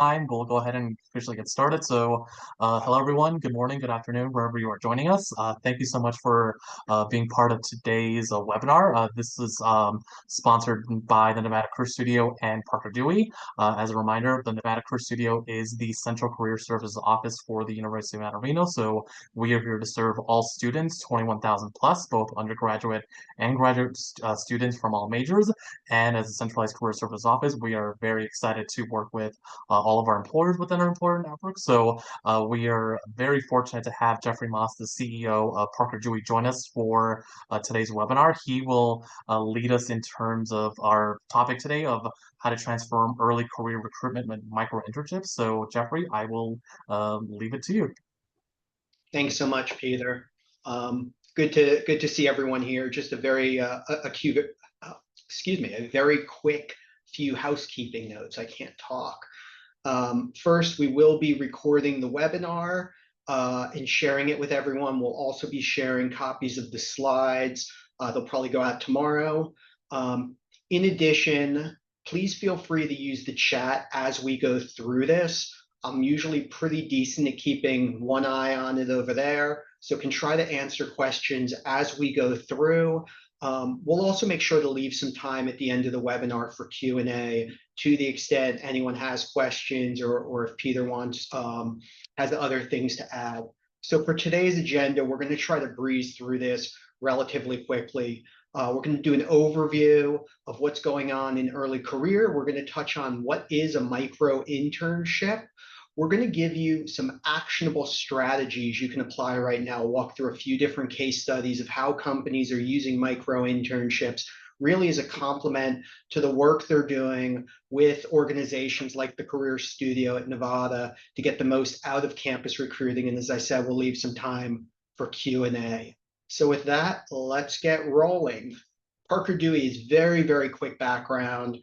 Time, we'll go ahead and officially get started. Hello everyone. Good morning, good afternoon, wherever you are joining us. Thank you so much for being part of today's webinar. This is sponsored by the Nevada Career Studio and Parker Dewey. As a reminder, the Nevada Career Studio is the Central Career Services Office for the University of Nevada, Reno. So we are here to serve all students, 21,000 plus, both undergraduate and graduate students from all majors. And as a centralized career service office, we are very excited to work with all of our employers within our employer network. We are very fortunate to have Jeffrey Moss, the CEO of Parker Dewey, join us for today's webinar. He will lead us in terms of our topic today of how to transform early career recruitment with micro-internships. So Jeffrey, I will leave it to you. Thanks so much, Peter. Good to see everyone here. Just a very a very quick few housekeeping notes. I can't talk. First, we will be recording the webinar and sharing it with everyone. We'll also be sharing copies of the slides. They'll probably go out tomorrow. In addition, please feel free to use the chat as we go through this. I'm usually pretty decent at keeping one eye on it over there, so can try to answer questions as we go through. We'll also make sure to leave some time at the end of the webinar for Q&A to the extent anyone has questions or if Peter has other things to add. So for today's agenda, we're going to try to breeze through this relatively quickly. We're going to do an overview of what's going on in early career. We're going to touch on what is a micro-internship. We're going to give you some actionable strategies you can apply right now, walk through a few different case studies of how companies are using micro-internships really as a complement to the work they're doing with organizations like the Career Studio at Nevada to get the most out of campus recruiting. And as I said, we'll leave some time for Q&A. So with that, let's get rolling. Parker Dewey is very, very quick background.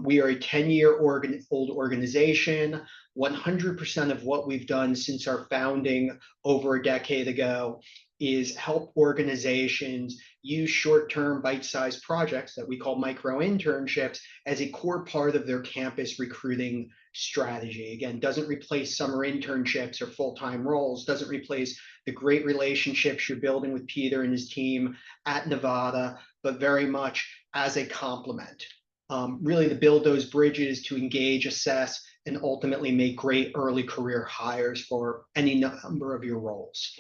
We are a 10-year-old organization. 100% of what we've done since our founding over a decade ago is help organizations use short-term bite-sized projects that we call micro-internships as a core part of their campus recruiting strategy. Again, doesn't replace summer internships or full-time roles, doesn't replace the great relationships you're building with Peter and his team at Nevada, but very much as a complement. Really to build those bridges to engage, assess, and ultimately make great early career hires for any number of your roles.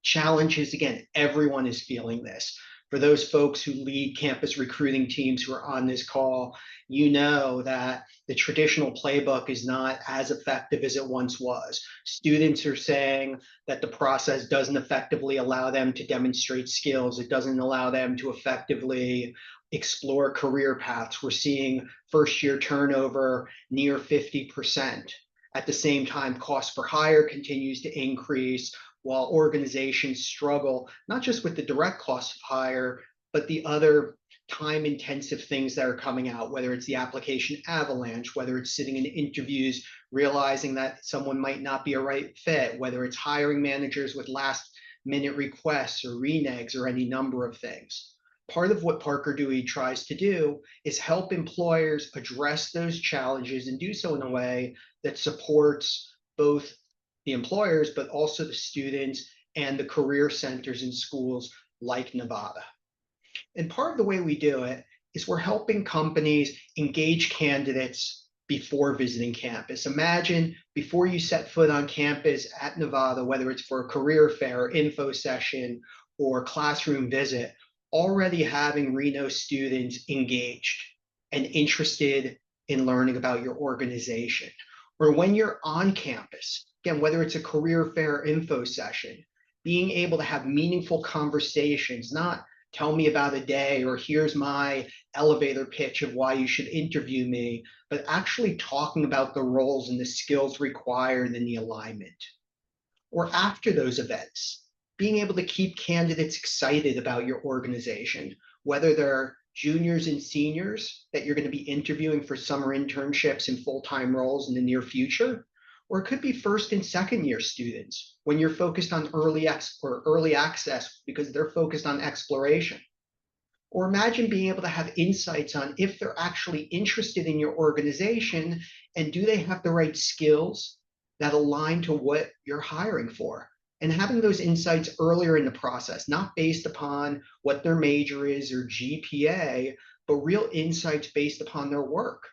Challenges, again, everyone is feeling this. For those folks who lead campus recruiting teams who are on this call, you know that the traditional playbook is not as effective as it once was. Students are saying that the process doesn't effectively allow them to demonstrate skills. It doesn't allow them to effectively explore career paths. We're seeing first-year turnover near 50%. At the same time, cost per hire continues to increase, while organizations struggle not just with the direct cost of hire, but the other time-intensive things that are coming out, whether it's the application avalanche, whether it's sitting in interviews, realizing that someone might not be a right fit, whether it's hiring managers with last-minute requests or renegs or any number of things. Part of what Parker Dewey tries to do is help employers address those challenges and do so in a way that supports both the employers, but also the students and the career centers in schools like Nevada. And part of the way we do it is we're helping companies engage candidates before visiting campus. Imagine before you set foot on campus at Nevada, whether it's for a career fair, info session, or classroom visit, already having Reno students engaged and interested in learning about your organization. Or when you're on campus, again, whether it's a career fair info session, being able to have meaningful conversations, not tell me about a day or here's my elevator pitch of why you should interview me, but actually talking about the roles and the skills required in the alignment. Or after those events, being able to keep candidates excited about your organization, whether they're juniors and seniors that you're going to be interviewing for summer internships and full-time roles in the near future, or it could be first and second year students when you're focused on early access because they're focused on exploration. Or imagine being able to have insights on if they're actually interested in your organization and do they have the right skills that align to what you're hiring for. And having those insights earlier in the process, not based upon what their major is or GPA, but real insights based upon their work.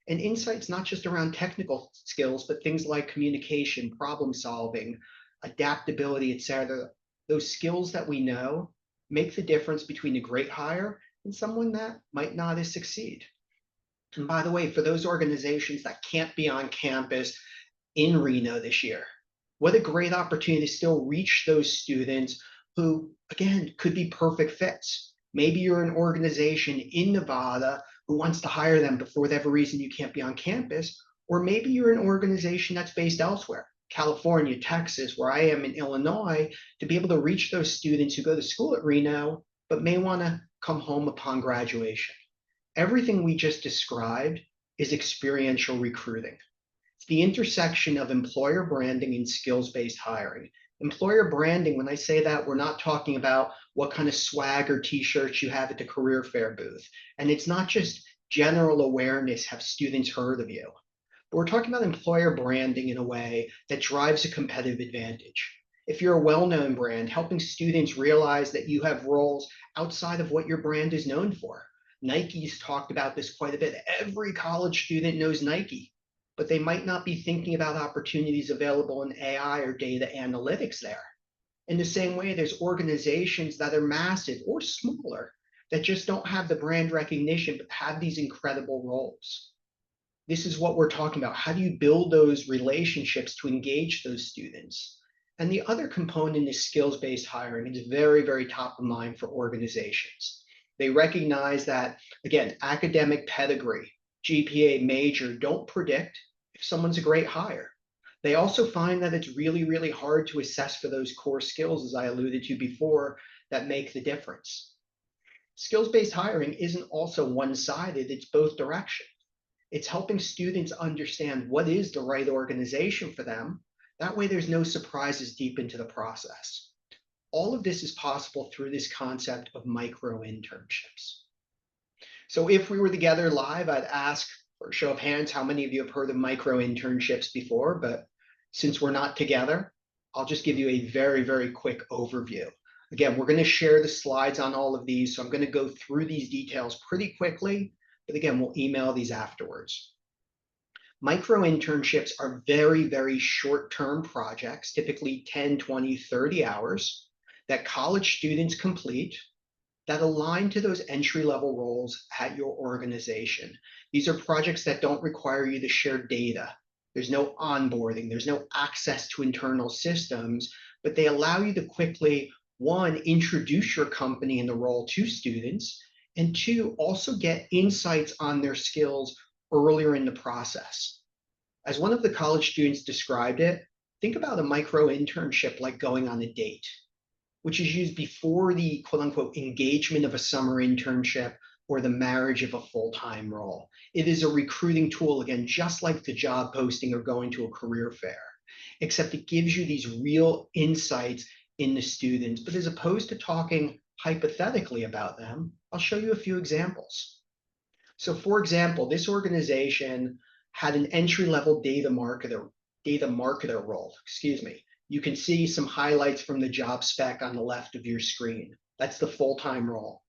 And insights not just around technical skills, but things like communication, problem solving, adaptability, et cetera. Those skills that we know make the difference between a great hire and someone that might not as succeed. And by the way, for those organizations that can't be on campus in Reno this year, what a great opportunity to still reach those students who, again, could be perfect fits. Maybe you're an organization in Nevada who wants to hire them, but for whatever reason you can't be on campus. Or maybe you're an organization that's based elsewhere, California, Texas, where I am in Illinois, to be able to reach those students who go to school at Reno, but may want to come home upon graduation. Everything we just described is experiential recruiting. It's the intersection of employer branding and skills-based hiring. Employer branding, when I say that, we're not talking about what kind of swag or t-shirts you have at the career fair booth. And it's not just general awareness, have students heard of you? But we're talking about employer branding in a way that drives a competitive advantage. If you're a well-known brand, helping students realize that you have roles outside of what your brand is known for. Nike's talked about this quite a bit. Every college student knows Nike, but they might not be thinking about opportunities available in AI or data analytics there. In the same way, there's organizations that are massive or smaller that just don't have the brand recognition, but have these incredible roles. This is what we're talking about. How do you build those relationships to engage those students? And the other component is skills-based hiring. It's very, very top of mind for organizations. They recognize that, again, academic pedigree, GPA, major don't predict if someone's a great hire. They also find that it's really, really hard to assess for those core skills, as I alluded to before, that make the difference. Skills-based hiring isn't also one-sided, it's both directions. It's helping students understand what is the right organization for them. That way there's no surprises deep into the process. All of this is possible through this concept of micro-internships. So if we were together live, I'd ask for a show of hands how many of you have heard of micro-internships before, but since we're not together, I'll just give you a very, very quick overview. Again, we're going to share the slides on all of these, so I'm going to go through these details pretty quickly, but again, we'll email these afterwards. Micro-internships are very, very short-term projects, typically 10, 20, 30 hours, that college students complete that align to those entry-level roles at your organization. These are projects that don't require you to share data. There's no onboarding, there's no access to internal systems, but they allow you to quickly, one, introduce your company and the role to students, and two, also get insights on their skills earlier in the process. As one of the college students described it, think about a micro-internship like going on a date, which is used before the quote unquote engagement of a summer internship or the marriage of a full-time role. It is a recruiting tool, again, just like the job posting or going to a career fair, except it gives you these real insights in the students. But as opposed to talking hypothetically about them, I'll show you a few examples. So for example, this organization had an entry-level data marketer role, You can see some highlights from the job spec on the left of your screen. That's the full-time role.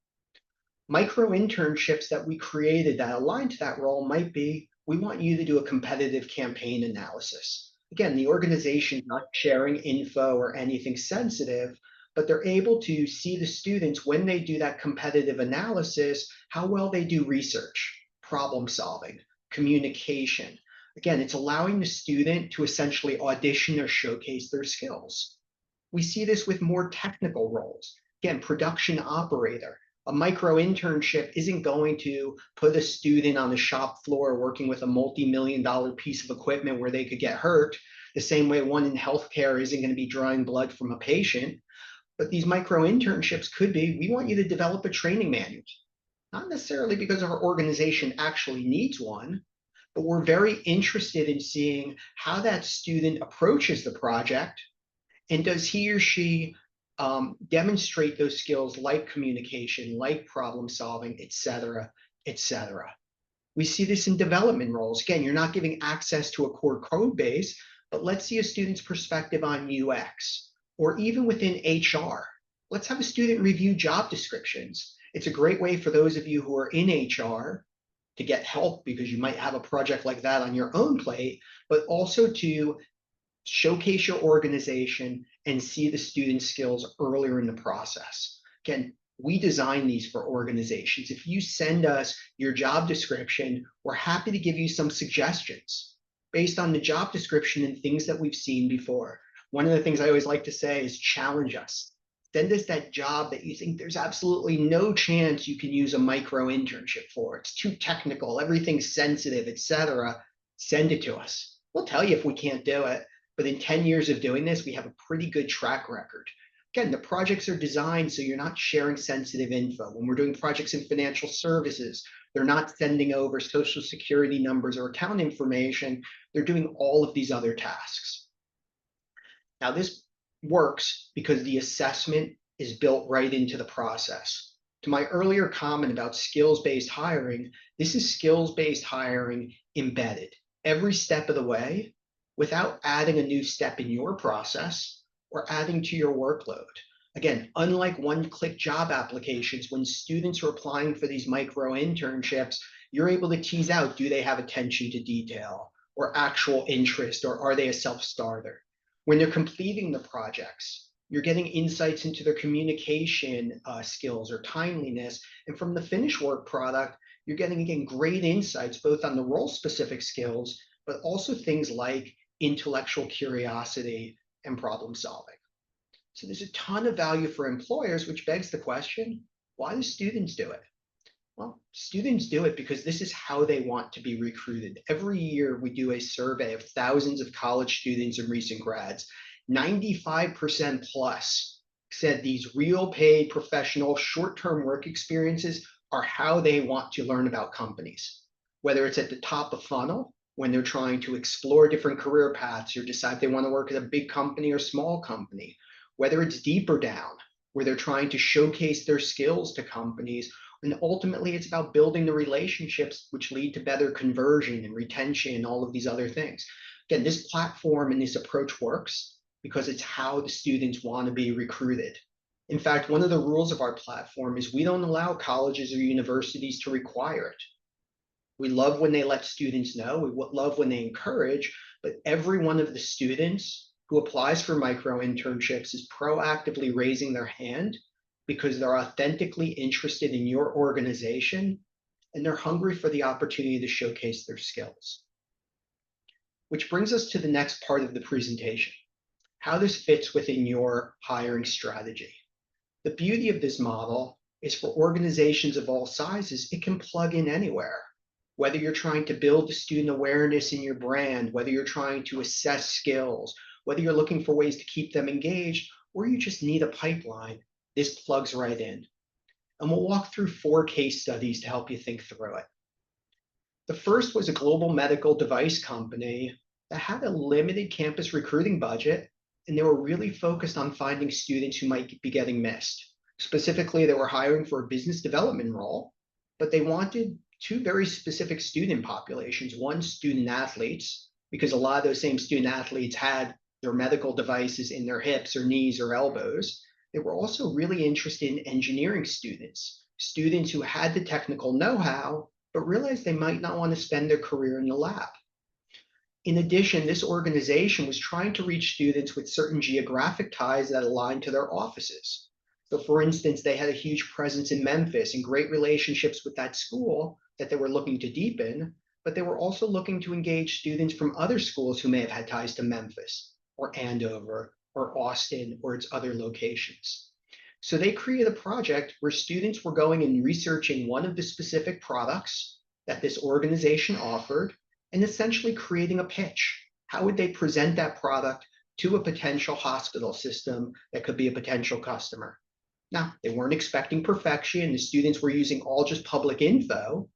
Micro-internships that we created that align to that role might be, we want you to do a competitive campaign analysis. Again, the organization's not sharing info or anything sensitive, but they're able to see the students when they do that competitive analysis, how well they do research, problem solving, communication. Again, it's allowing the student to essentially audition or showcase their skills. We see this with more technical roles. Again, production operator. A micro-internship isn't going to put a student on the shop floor working with a multi-million-dollar piece of equipment where they could get hurt, the same way one in healthcare isn't going to be drawing blood from a patient. But these micro-internships could be, we want you to develop a training manual. Not necessarily because our organization actually needs one, but we're very interested in seeing how that student approaches the project, and does he or she demonstrate those skills like communication, like problem solving, et cetera, et cetera. We see this in development roles. Again, you're not giving access to a core code base, but let's see a student's perspective on UX, or even within HR. Let's have a student review job descriptions. It's a great way for those of you who are in HR to get help because you might have a project like that on your own plate, but also to showcase your organization and see the student skills earlier in the process. Again, we design these for organizations. If you send us your job description, we're happy to give you some suggestions based on the job description and things that we've seen before. One of the things I always like to say is challenge us. Send us that job that you think there's absolutely no chance you can use a micro internship for. It's too technical, everything's sensitive, etc. Send it to us. We'll tell you if we can't do it. But in 10 years of doing this, we have a pretty good track record. Again, the projects are designed so you're not sharing sensitive info. When we're doing projects in financial services, they're not sending over social security numbers or account information. They're doing all of these other tasks. Now, this works because the assessment is built right into the process. To my earlier comment about skills-based hiring, this is skills-based hiring embedded every step of the way, without adding a new step in your process or adding to your workload. Again, unlike one-click job applications, when students are applying for these micro internships, you're able to tease out, do they have attention to detail or actual interest, or are they a self-starter? When they're completing the projects, you're getting insights into their communication skills or timeliness. And from the finished work product, you're getting, again, great insights, both on the role-specific skills, but also things like intellectual curiosity and problem solving. So there's a ton of value for employers, which begs the question, why do students do it? Well, students do it because this is how they want to be recruited. Every year we do a survey of thousands of college students and recent grads. 95% plus said these real paid professional short-term work experiences are how they want to learn about companies. Whether it's at the top of funnel, when they're trying to explore different career paths or decide if they want to work at a big company or small company, whether it's deeper down, where they're trying to showcase their skills to companies, and ultimately it's about building the relationships which lead to better conversion and retention and all of these other things. Again, this platform and this approach works because it's how the students want to be recruited. In fact, one of the rules of our platform is we don't allow colleges or universities to require it. We love when they let students know, we love when they encourage, but every one of the students who applies for micro internships is proactively raising their hand because they're authentically interested in your organization and they're hungry for the opportunity to showcase their skills. Which brings us to the next part of the presentation, how this fits within your hiring strategy. The beauty of this model is for organizations of all sizes, it can plug in anywhere. Whether you're trying to build the student awareness in your brand, whether you're trying to assess skills, whether you're looking for ways to keep them engaged, or you just need a pipeline, this plugs right in. And we'll walk through 4 case studies to help you think through it. The first was a global medical device company that had a limited campus recruiting budget, and they were really focused on finding students who might be getting missed. Specifically, they were hiring for a business development role, but they wanted 2 very specific student populations. One, student athletes, because a lot of those same student athletes had their medical devices in their hips or knees or elbows. They were also really interested in engineering students, students who had the technical know-how, but realized they might not want to spend their career in the lab. In addition, this organization was trying to reach students with certain geographic ties that aligned to their offices. So for instance, they had a huge presence in Memphis and great relationships with that school that they were looking to deepen, but they were also looking to engage students from other schools who may have had ties to Memphis or Andover or Austin or its other locations. So they created a project where students were going and researching one of the specific products that this organization offered and essentially creating a pitch. How would they present that product to a potential hospital system that could be a potential customer? Now, they weren't expecting perfection. The students were using all just public info,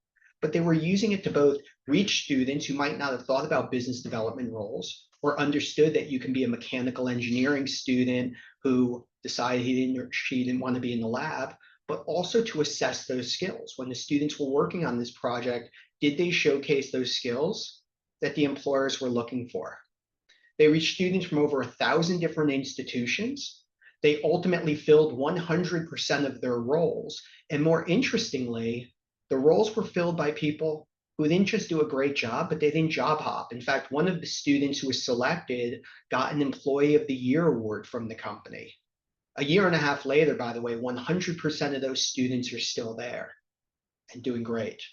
but they were using it to both reach students who might not have thought about business development roles or understood that you can be a mechanical engineering student who decided he didn't or she didn't want to be in the lab, but also to assess those skills. When the students were working on this project, did they showcase those skills that the employers were looking for? They reached students from over 1,000 different institutions. They ultimately filled 100% of their roles. And more interestingly, the roles were filled by people who didn't just do a great job, but they didn't job hop. In fact, one of the students who was selected got an Employee of the Year award from the company. A year and a half later, by the way, 100% of those students are still there and doing great.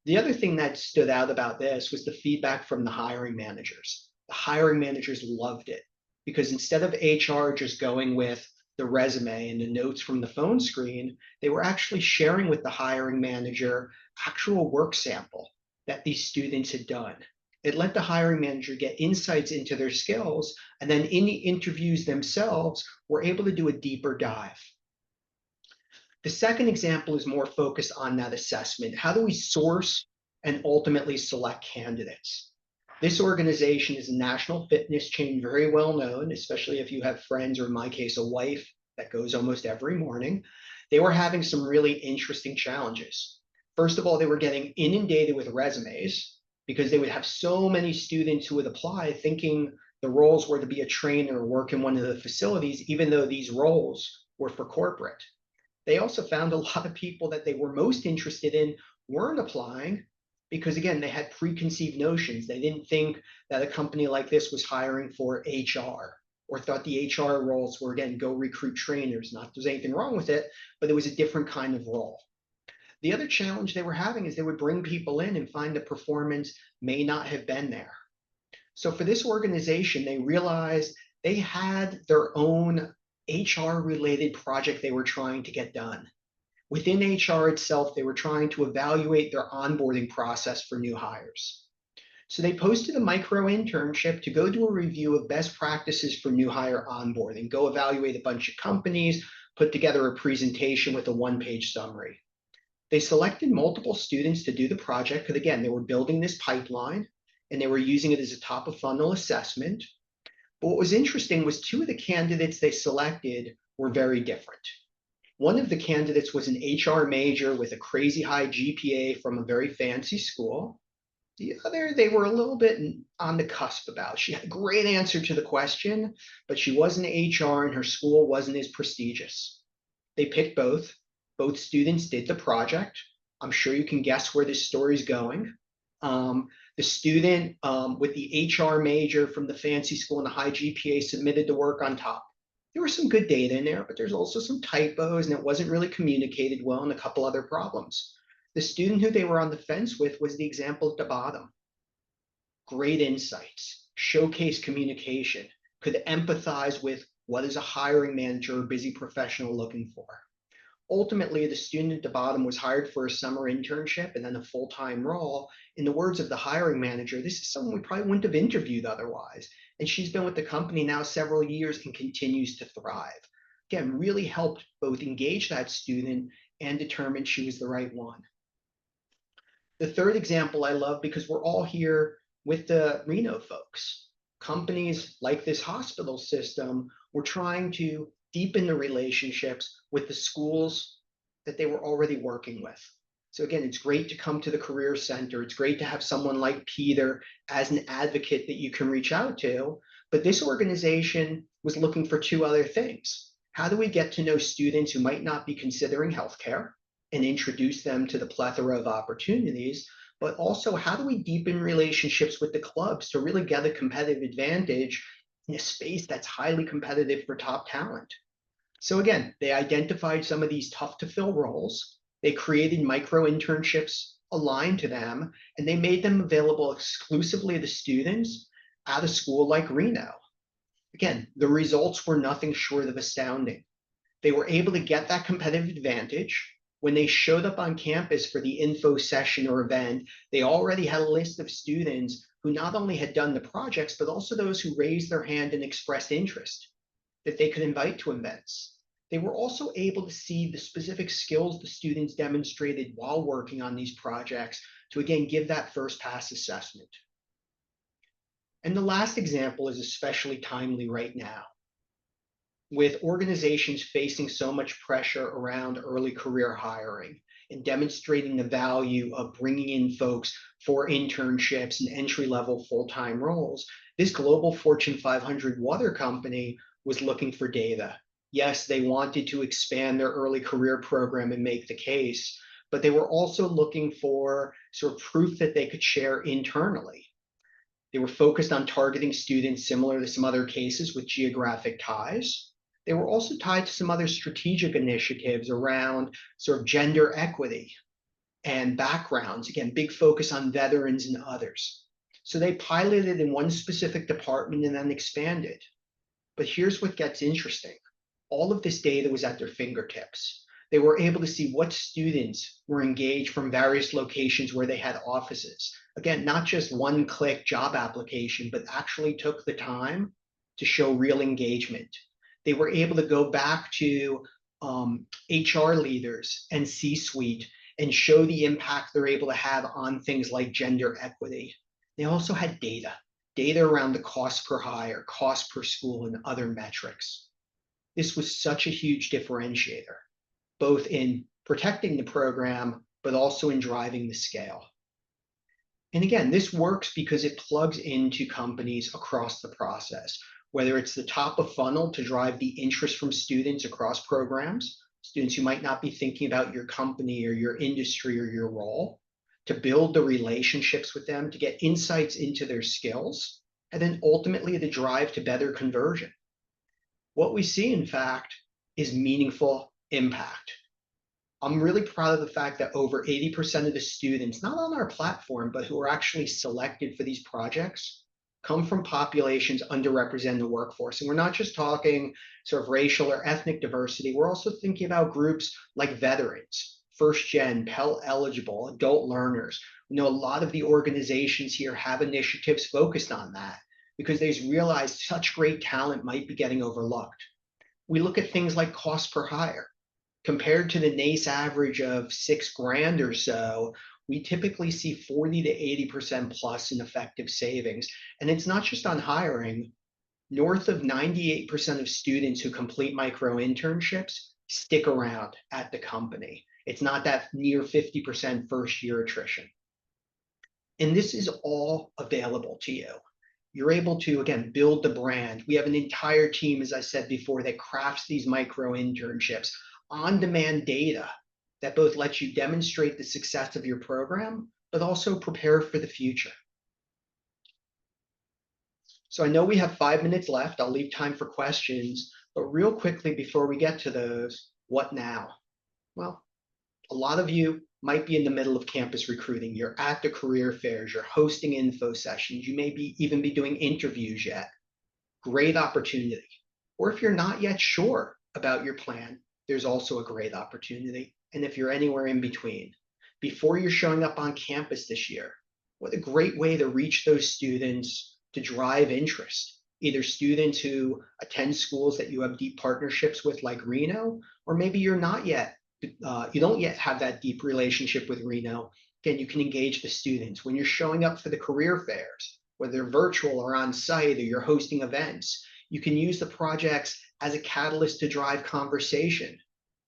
The other thing that stood out about this was the feedback from the hiring managers. The hiring managers loved it because instead of HR just going with the resume and the notes from the phone screen, they were actually sharing with the hiring manager actual work sample that these students had done. It let the hiring manager get insights into their skills, and then in the interviews themselves, were able to do a deeper dive. The second example is more focused on that assessment. How do we source and ultimately select candidates? This organization is a national fitness chain, very well known, especially if you have friends, or in my case, a wife that goes almost every morning. They were having some really interesting challenges. First of all, they were getting inundated with resumes because they would have so many students who would apply thinking the roles were to be a trainer or work in one of the facilities, even though these roles were for corporate. They also found a lot of people that they were most interested in weren't applying because, again, they had preconceived notions. They didn't think that a company like this was hiring for HR, or thought the HR roles were, again, go recruit trainers. Not that there's anything wrong with it, but it was a different kind of role. The other challenge they were having is they would bring people in and find the performance may not have been there. So for this organization, they realized they had their own HR related project they were trying to get done. Within HR itself, they were trying to evaluate their onboarding process for new hires. So they posted a micro-internship to go do a review of best practices for new hire onboarding, go evaluate a bunch of companies, put together a presentation with a one-page summary. They selected multiple students to do the project because, again, they were building this pipeline and they were using it as a top of funnel assessment. But what was interesting was two of the candidates they selected were very different. One of the candidates was an HR major with a crazy high GPA from a very fancy school. The other, they were a little bit on the cusp about. She had a great answer to the question, but she wasn't HR and her school wasn't as prestigious. They picked both. Both students did the project. I'm sure you can guess where this story is going. The student with the HR major from the fancy school and the high GPA submitted the work on top. There was some good data in there, but there's also some typos and it wasn't really communicated well and a couple other problems. The student who they were on the fence with was the example at the bottom. Great insights, showcase communication, could empathize with what is a hiring manager or busy professional looking for. Ultimately, the student at the bottom was hired for a summer internship and then a full-time role. In the words of the hiring manager, this is someone we probably wouldn't have interviewed otherwise. And she's been with the company now several years and continues to thrive. Again, really helped both engage that student and determine she was the right one. The third example I love because we're all here with the Reno folks. Companies like this hospital system were trying to deepen the relationships with the schools that they were already working with. So again, it's great to come to the Career Center. It's great to have someone like Peter as an advocate that you can reach out to. But this organization was looking for two other things. How do we get to know students who might not be considering healthcare and introduce them to the plethora of opportunities? But also, how do we deepen relationships with the clubs to really get a competitive advantage in a space that's highly competitive for top talent? So again, they identified some of these tough to fill roles. They created micro-internships aligned to them, and they made them available exclusively to students at a school like Reno. Again, the results were nothing short of astounding. They were able to get that competitive advantage. When they showed up on campus for the info session or event, they already had a list of students who not only had done the projects, but also those who raised their hand and expressed interest that they could invite to events. They were also able to see the specific skills the students demonstrated while working on these projects to, again, give that first pass assessment. And the last example is especially timely right now. with organizations facing so much pressure around early career hiring and demonstrating the value of bringing in folks for internships and entry level full time roles, this global Fortune 500 water company was looking for data. Yes, they wanted to expand their early career program and make the case, but they were also looking for sort of proof that they could share internally. They were focused on targeting students similar to some other cases with geographic ties. They were also tied to some other strategic initiatives around sort of gender equity and backgrounds. Again, big focus on veterans and others. So they piloted in one specific department and then expanded. But here's what gets interesting. All of this data was at their fingertips. They were able to see what students were engaged from various locations where they had offices. Again, not just one click job application, but actually took the time to show real engagement. They were able to go back to HR leaders and C suite and show the impact they're able to have on things like gender equity. They also had data around the cost per hire, cost per school, and other metrics. This was such a huge differentiator, both in protecting the program, but also in driving the scale. And again, this works because it plugs into companies across the process, whether it's the top of funnel to drive the interest from students across programs, students who might not be thinking about your company or your industry or your role, to build the relationships with them, to get insights into their skills, and then ultimately the drive to better conversion. What we see, in fact, is meaningful impact. I'm really proud of the fact that over 80% of the students, not on our platform, but who are actually selected for these projects, come from populations underrepresented in the workforce. And we're not just talking sort of racial or ethnic diversity, we're also thinking about groups like veterans, first gen, Pell eligible, adult learners. You know, a lot of the organizations here have initiatives focused on that because they've realized such great talent might be getting overlooked. We look at things like cost per hire compared to the NACE average of 6 grand or so, we typically see 40 to 80% plus in effective savings. And it's not just on hiring. North of 98% of students who complete micro internships stick around at the company. It's not that near 50% first year attrition. And this is all available to you. You're able to, again, build the brand. We have an entire team, as I said before, that crafts these micro internships, on demand data that both lets you demonstrate the success of your program, but also prepare for the future. So I know we have 5 minutes left. I'll leave time for questions, but real quickly before we get to those, what now? Well, a lot of you might be in the middle of campus recruiting. You're at the career fairs, you're hosting info sessions, you may be even be doing interviews yet. Great opportunity. Or if you're not yet sure about your plan, there's also a great opportunity. And if you're anywhere in between, before you're showing up on campus this year, what a great way to reach those students to drive interest. Either students who attend schools that you have deep partnerships with, like Reno, or maybe you're not yet, you don't yet have that deep relationship with Reno. Again, you can engage the students. When you're showing up for the career fairs, whether they're virtual or on site, or you're hosting events, you can use the projects as a catalyst to drive conversation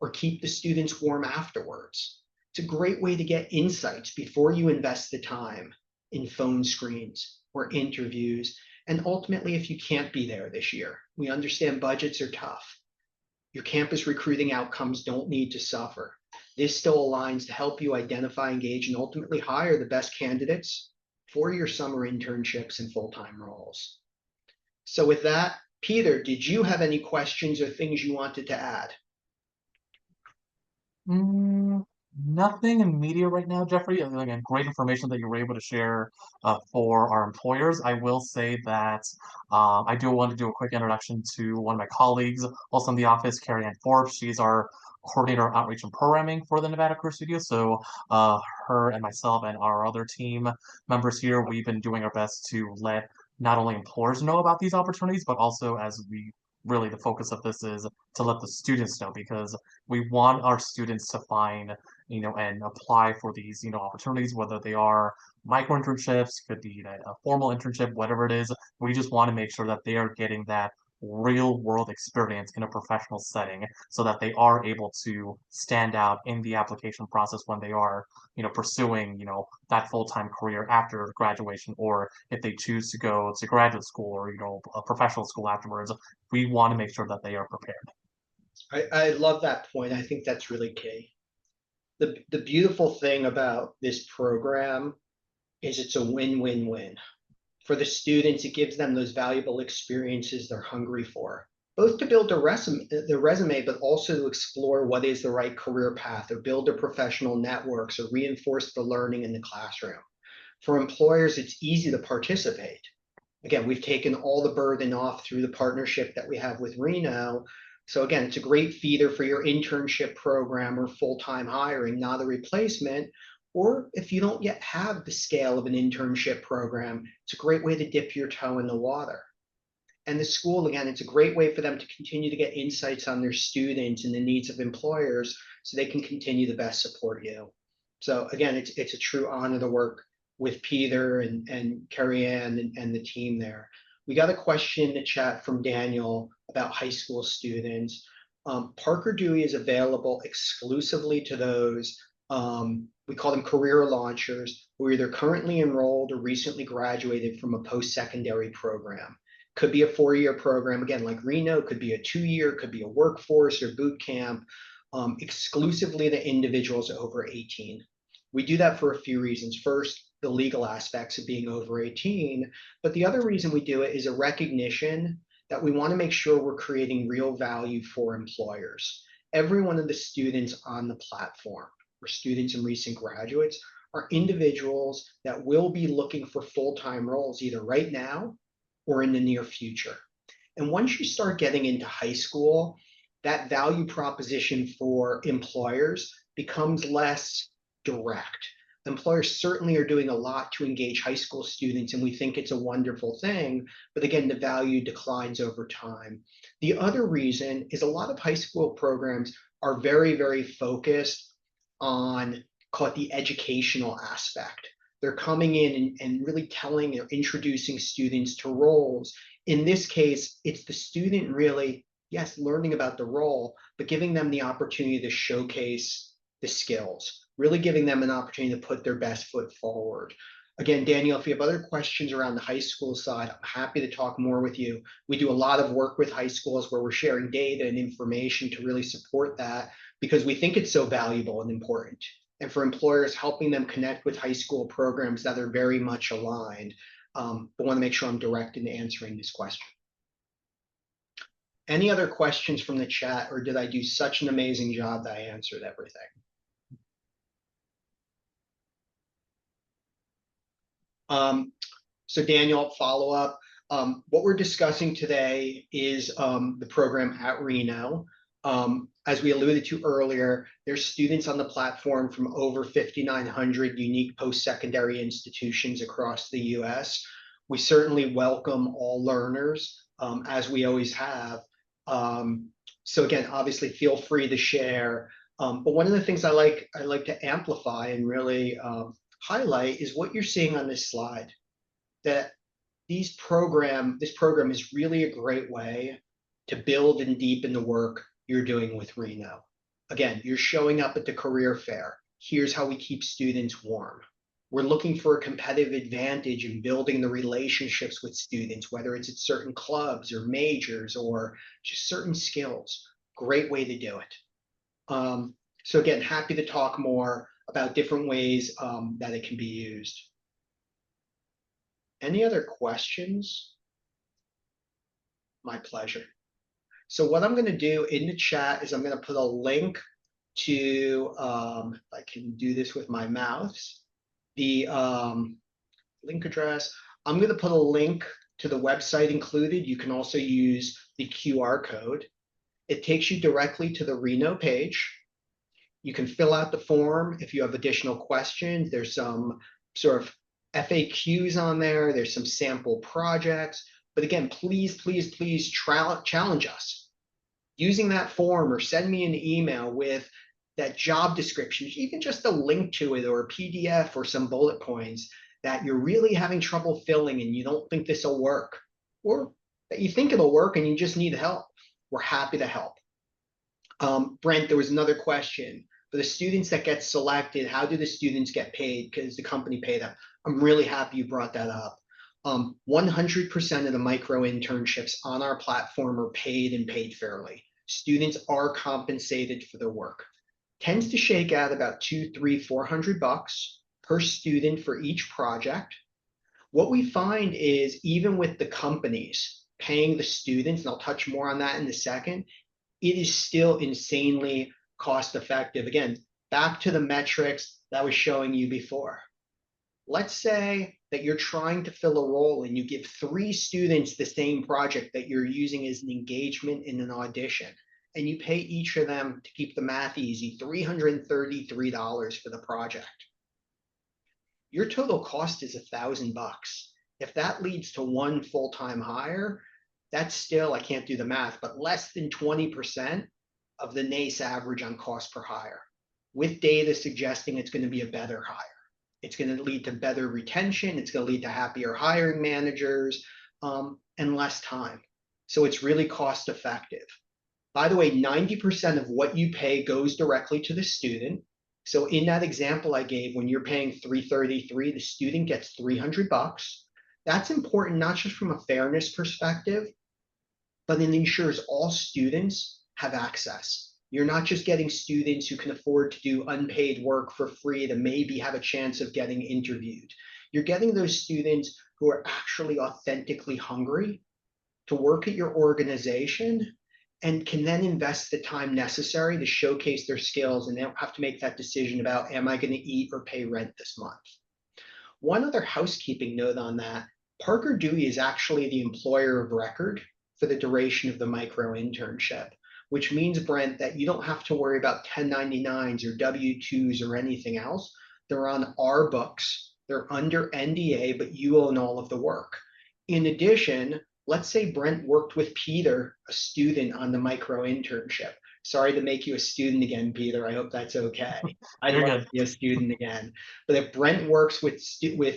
or keep the students warm afterwards. It's a great way to get insights before you invest the time in phone screens or interviews. And ultimately, if you can't be there this year, we understand budgets are tough. Your campus recruiting outcomes don't need to suffer. This still aligns to help you identify, engage, and ultimately hire the best candidates for your summer internships and full-time roles. So with that, Peter, did you have any questions or things you wanted to add? Mm, Nothing immediate right now, Jeffrey. Again, great information that you were able to share for our employers. I will say that I do want to do a quick introduction to one of my colleagues, also in the office, Carrie Ann Forbes. She's our coordinator of outreach and programming for the Nevada Career Studio. So her and myself and our other team members here, we've been doing our best to let not only employers know about these opportunities, but also as we really the focus of this is to let the students know because we want our students to find, and apply for these, opportunities, whether they are micro internships, could be a formal internship, whatever it is. We just want to make sure that they are getting that real world experience in a professional setting so that they are able to stand out in the application process when they are, pursuing, that full-time career after graduation, or if they choose to go to graduate school or, a professional school afterwards, we want to make sure that they are prepared. I love that point. I think that's really key. The beautiful thing about this program is it's a win-win-win. For the students, it gives them those valuable experiences they're hungry for, both to build their resume, but also to explore what is the right career path or build their professional networks or reinforce the learning in the classroom. For employers, it's easy to participate. Again, we've taken all the burden off through the partnership that we have with Reno. So again, it's a great feeder for your internship program or full-time hiring, not a replacement. Or if you don't yet have the scale of an internship program, it's a great way to dip your toe in the water. And the school, again, it's a great way for them to continue to get insights on their students and the needs of employers so they can continue to best support you. So again, it's a true honor to work with Peter and Carrie Ann and the team there. We got a question in the chat from Daniel about high school students. Parker Dewey is available exclusively to those, we call them career launchers, who are either currently enrolled or recently graduated from a post-secondary program. Could be a 4-year program, again, like Reno, could be a 2-year, could be a workforce or boot camp, exclusively to individuals over 18. We do that for a few reasons. First, the legal aspects of being over 18, but the other reason we do it is a recognition that we want to make sure we're creating real value for employers. Every one of the students on the platform, or students and recent graduates, are individuals that will be looking for full-time roles either right now or in the near future. And once you start getting into high school, that value proposition for employers becomes less direct. Employers certainly are doing a lot to engage high school students, and we think it's a wonderful thing. But again, the value declines over time. The other reason is a lot of high school programs are very, very focused on, call it the educational aspect. They're coming in and really telling or introducing students to roles. In this case, it's the student really, yes, learning about the role, but giving them the opportunity to showcase the skills, really giving them an opportunity to put their best foot forward. Again, Daniel, if you have other questions around the high school side, I'm happy to talk more with you. We do a lot of work with high schools where we're sharing data and information to really support that because we think it's so valuable and important. And for employers, helping them connect with high school programs that are very much aligned. But want to make sure I'm direct in answering this question. Any other questions from the chat, or did I do such an amazing job that I answered everything? So Daniel, follow up. What we're discussing today is the program at Reno. As we alluded to earlier, there's students on the platform from over 5,900 unique post-secondary institutions across the US. We certainly welcome all learners, as we always have. So again, obviously feel free to share. But one of the things I like to amplify and really highlight is what you're seeing on this slide, that this program is really a great way to build and deepen the work you're doing with Reno. Again, you're showing up at the career fair. Here's how we keep students warm. We're looking for a competitive advantage in building the relationships with students, whether it's at certain clubs or majors or just certain skills. Great way to do it. So again, happy to talk more about different ways that it can be used. Any other questions? My pleasure. So what I'm going to do in the chat is I'm going to put a link to, if I can do this with my mouse, the link address. I'm going to put a link to the website included. You can also use the QR code. It takes you directly to the Reno page. You can fill out the form if you have additional questions. There's some sort of FAQs on there. There's some sample projects. But again, please, please, please challenge us. Using that form or send me an email with that job description, even just a link to it or a PDF or some bullet points that you're really having trouble filling and you don't think this will work. Or that you think it'll work and you just need help, we're happy to help. Brent, there was another question. For the students that get selected, how do the students get paid? Because the company pay them. I'm really happy you brought that up. 100% of the micro internships on our platform are paid and paid fairly. Students are compensated for their work. Tends to shake out about 2, 3, 400 bucks per student for each project. What we find is even with the companies paying the students, and I'll touch more on that in a second, it is still insanely cost effective. Again, back to the metrics that I was showing you before. Let's say that you're trying to fill a role and you give 3 students the same project that you're using as an engagement in an audition, and you pay each of them, to keep the math easy, $333 for the project. Your total cost is $1,000. If that leads to 1 full-time hire, that's still, I can't do the math, but less than 20% of the NACE average on cost per hire, with data suggesting it's going to be a better hire. It's going to lead to better retention. It's going to lead to happier hiring managers and less time. So it's really cost effective. By the way, 90% of what you pay goes directly to the student. So in that example I gave, when you're paying $333, the student gets 300 bucks. That's important, not just from a fairness perspective, but it ensures all students have access. You're not just getting students who can afford to do unpaid work for free to maybe have a chance of getting interviewed. You're getting those students who are actually authentically hungry to work at your organization and can then invest the time necessary to showcase their skills, and they don't have to make that decision about, am I going to eat or pay rent this month? One other housekeeping note on that, Parker Dewey is actually the employer of record for the duration of the micro internship, which means, Brent, that you don't have to worry about 1099s or W-2s or anything else. They're on our books, they're under NDA, but you own all of the work. In addition, let's say Brent worked with Peter, a student, on the micro internship. Sorry to make you a student again, Peter. I hope that's okay. I'd You're love to good. be a student again. But if Brent works with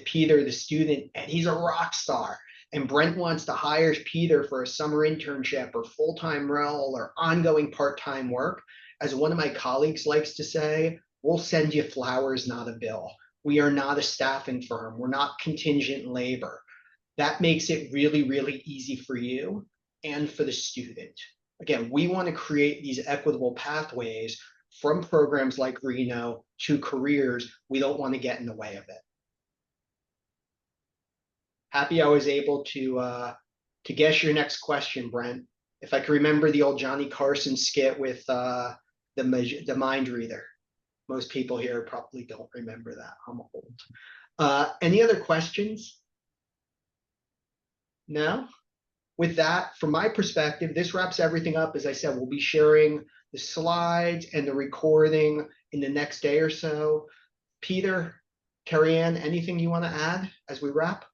Peter, the student, and he's a rock star, and Brent wants to hire Peter for a summer internship or full-time role or ongoing part-time work, as one of my colleagues likes to say, we'll send you flowers, not a bill. We are not a staffing firm. We're not contingent labor. That makes it really, really easy for you and for the student. Again, we want to create these equitable pathways from programs like Reno to careers. We don't want to get in the way of it. Happy I was able to guess your next question, Brent. If I can remember the old Johnny Carson skit with the mind reader. Most people here probably don't remember that. I'm old. Any other questions? No? With that, from my perspective, this wraps everything up. As I said, we'll be sharing the slides and the recording in the next day or so. Peter, Carrie Ann, anything you want to add as we wrap?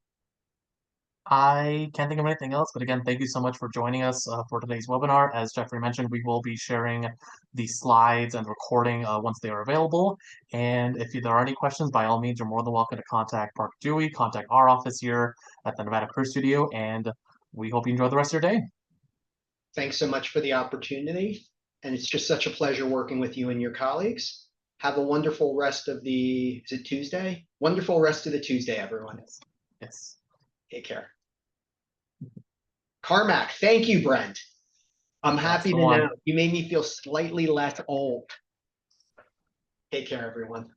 I can't think of anything else, but again, thank you so much for joining us for today's webinar. As Jeffrey mentioned, we will be sharing the slides and recording once they are available. And if there are any questions, by all means, you're more than welcome to contact Parker Dewey, contact our office here at the Nevada Career Studio, and we hope you enjoy the rest of your day. Thanks so much for the opportunity. And it's just such a pleasure working with you and your colleagues. Have a wonderful rest of is it Tuesday? Wonderful rest of the Tuesday, everyone. Yes. Yes. Take care. Carmack, thank you, Brent. I'm That's happy the to know one. you made me feel slightly less old. Take care, everyone.